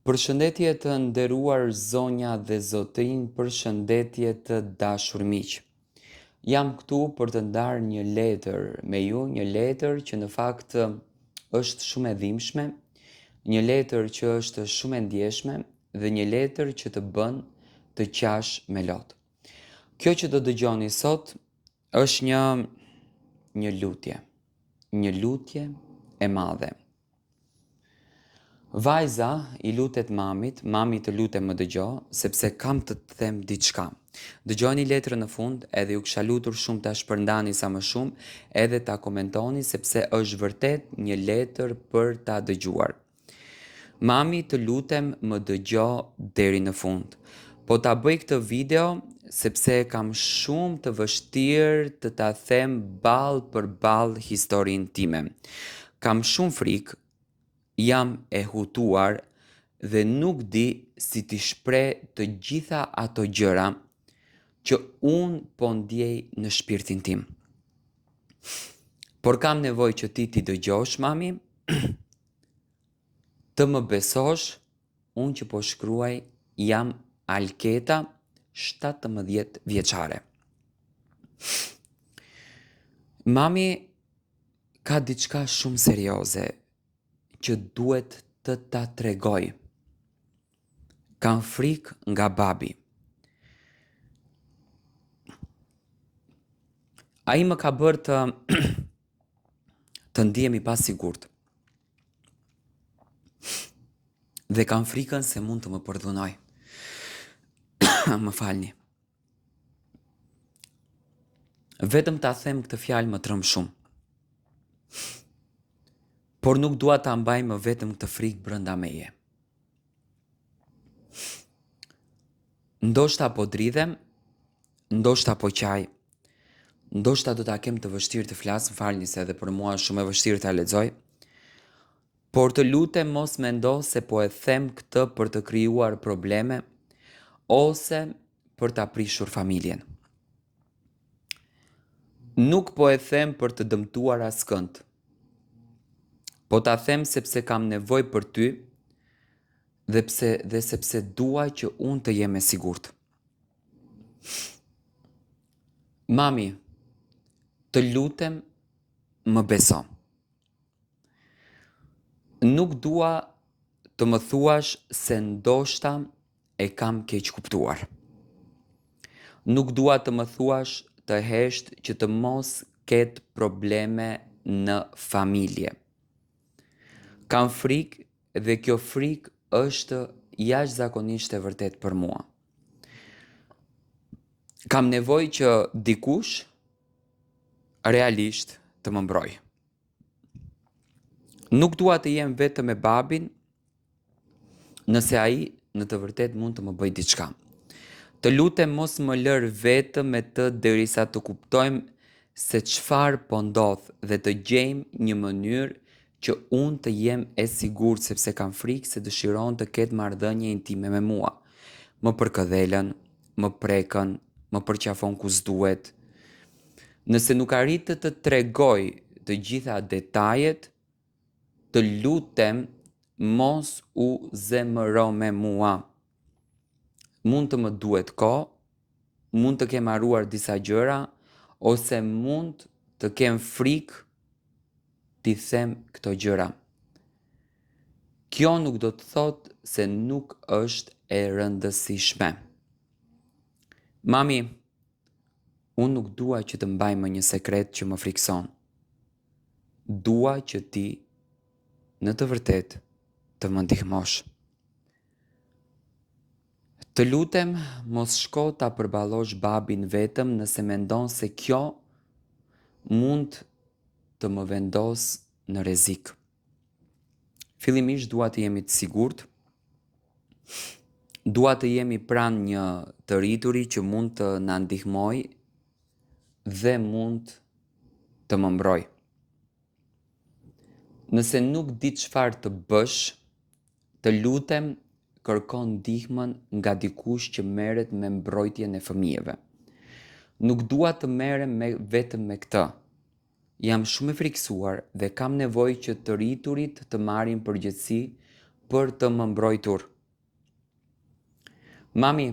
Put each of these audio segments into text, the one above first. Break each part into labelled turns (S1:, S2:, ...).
S1: Përshëndetje të nderuar zonja dhe zotrinj, përshëndetje të dashur miq. Jam këtu për të ndarë një letër me ju, një letër që në fakt është shumë e dhimbshme, një letër që është shumë e ndjeshme dhe një letër që të bën të qash me lot. Kjo që do dëgjoni sot është një lutje e madhe. Vajza i lutet mamit, mami të lutem më dëgjo, sepse kam të të them diçka. Dëgjoni letrën në fund, edhe ju kisha lutur shumë ta shpërndani sa më shumë, edhe ta komentoni sepse është vërtet një letër për ta dëgjuar. Mami të lutem më dëgjo deri në fund. Po ta bëj këtë video sepse kam shumë të vështirë të ta them ball për ball historinë time. Kam shumë frikë, jam e hutuar dhe nuk di si t'i shpreh të gjitha ato gjëra që unë po ndjej në shpirtin tim. Por kam nevojë që ti t'i dëgjosh, mami, të më besosh, unë që po shkruaj jam Alketa, 17 vjeçare. Mami ka diçka shumë serioze që duhet të ta tregoj. Kam frikë nga babi. Ai më ka bërë të ndihem i pasigurt. Dhe kam frikën se mund të më përdhunoj. Më falni. Vetëm ta them këtë fjalë më tremb shumë. Por nuk dua ta mbaj më vetëm këtë frikë brenda meje. Ndoshta po dridhem, ndoshta po qaj, ndoshta do ta kem të vështirë të flas, më falni se edhe për mua është shumë e vështirë ta lexoj. Por të lutem mos mendo se po e them këtë për të krijuar probleme ose për ta prishur familjen. Nuk po e them për të dëmtuar askënd. Po ta them sepse kam nevojë për ty dhe sepse dua që unë të jem e sigurt. Mami, të lutem më beso. Nuk dua të më thuash se ndoshta e kam keq kuptuar. Nuk dua të më thuash të heshtë që të mos ketë probleme në familje. Kam frikë dhe kjo frikë është jashtëzakonisht e vërtet për mua. Kam nevojë që dikush realisht të më mbrojë. Nuk dua të jem vetëm me babin nëse ai në të vërtet mund të më bëjë diçka. Të lutem mos më lër vetëm me të derisa të kuptojmë se çfarë po ndodh dhe të gjejmë një mënyrë që unë të jem e sigurt sepse kam frikë se dëshiron të ketë marrëdhënie intime me mua. Më përkëdhelën, më prekën, më përqafon ku s'duhet. Nëse nuk arrit të tregoj të gjitha detajet, të lutem mos u zemëro me mua. Mund të më duhet kohë, mund të kem harruar disa gjëra, ose mund të kem frikë t'i them këto gjëra. Kjo nuk do të thotë se nuk është e rëndësishme. Mami, unë nuk dua që të mbaj më një sekret që më frikson. Dua që ti, në të vërtet, të më ndihmosh. Të lutem mos shko ta përballosh babin vetëm nëse mendon se kjo mund të më vendos në rrezik. Fillimisht dua të jemi të sigurt, dua të jemi pranë një të rrituri që mund të na ndihmojë dhe mund të më mbrojë. Nëse nuk di çfarë të bësh, të lutem kërkon ndihmën nga dikush që merret me mbrojtjen e fëmijëve. Nuk dua të merrem vetëm me këtë. Jam shumë e frikësuar dhe kam nevojë që të rriturit të marrin përgjegjësi për të më mbrojtur. Mami,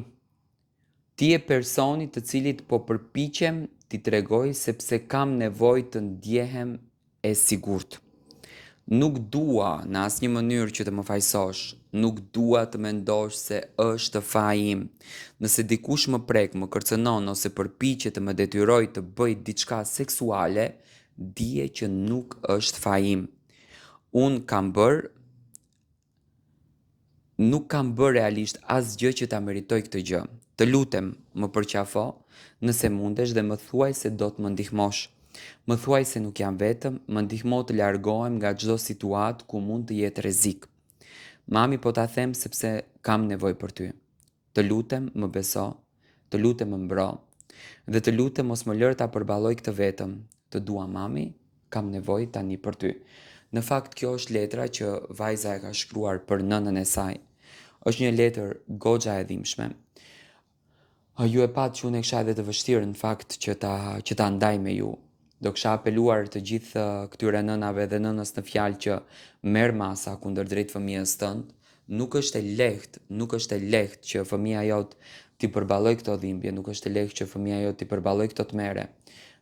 S1: ti e personi të cilit po përpiqem t'i tregoj sepse kam nevojë të ndjehem e sigurt. Nuk dua në asnjë mënyrë që të më fajsosh, nuk dua të mendosh se është faji im. Nëse dikush më prek, më kërcënon ose përpiqet të më detyroj të bëj diçka seksuale, dije që nuk është faji im. Unë kam bërë Nuk kam bërë realisht asgjë që ta meritoj këtë gjë. Të lutem, më përqafo, nëse mundesh dhe më thuaj se do të më ndihmosh. Më thuaj se nuk jam vetëm, më ndihmo të largohem nga çdo situatë ku mund të jetë rrezik. Mami, po ta them sepse kam nevojë për ty. Të lutem, më beso, të lutem më mbro, dhe të lutem mos më lër ta përballoj këtë vetëm. Të dua mami, kam nevojë tani për ty. Në fakt kjo është letra që vajza e ka shkruar për nënën e saj. Është një letër goxha e dhimbshme. Ju e patë që unë e kisha edhe të vështirë në fakt që ta ndaj me ju. Do kisha apeluar të gjithë këtyre nënave dhe nënës në fjalë që merr masa kundër drejt fëmijës tënd. Nuk është e lehtë që fëmia jot t'i përballoj këto dhimbje, nuk është e lehtë që fëmia jot t'i përballoj këto tmerre.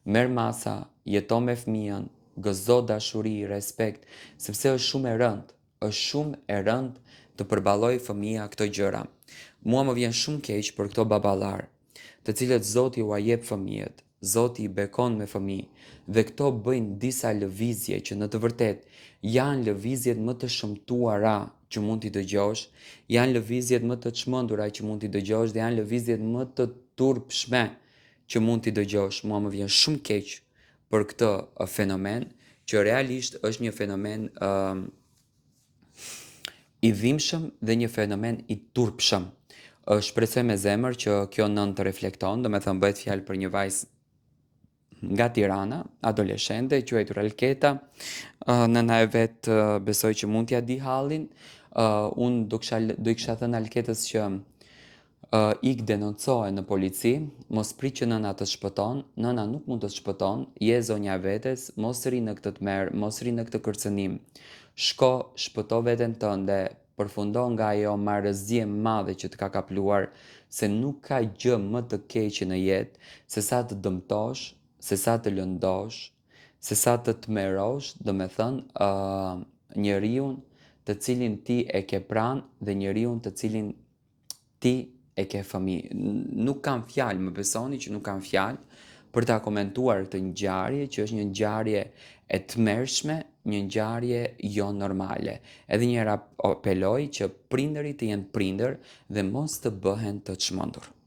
S1: Merr masa, jeto me fëmijën, gëzo dashuri, respekt, sepse është shumë e rëndë të përballoj fëmia këto gjëra. Mua më vjen shumë keq për këto baballar, të cilët Zoti ua jep fëmijët, Zoti i bekon me fëmijë, dhe këto bëjnë disa lëvizje që në të vërtetë janë lëvizjet më të shëmtuara që mund t'i dëgjosh, janë lëvizjet më të çmendura që mund t'i dëgjosh dhe janë lëvizjet më të turpshme që mund t'i dëgjosh. Mua më vjen shumë keq për këtë fenomen, që realisht është një fenomen i dhimbshëm dhe një fenomen i turpshëm. Shpresoj me zemër që kjo nën të reflekton, do me thënë bëhet fjalë për një vajzë nga Tirana, adoleshente, quajtur Alketa. Nëna e vet besoj që mund t'ja di hallin. Unë do i kisha thënë Alketës që ik denoncohe në polici, mos prit që nëna të shpëton, nëna nuk mund të shpëton, je zonja vetes, mos ri në këtë tmerr, mos ri në këtë kërcënim. Shko, shpëto veten tënde, përfundo nga ajo marrëzie e madhe që të ka kapluar, se nuk ka gjë më të keqe në jetë se sa të dëmtosh, se sa të lëndosh, se sa të tmerosh, do me thënë njeriu të cilin ti e ke pranë dhe njeriu të cilin ti e ke fëmijë. Nuk kam fjalë, më besoni që nuk kam fjalë për ta komentuar këtë ngjarje që është një ngjarje e tmerrshme, një ngjarje jo normale. Edhe një herë apeloj që prindërit të jenë prindër dhe mos të bëhen të çmendur.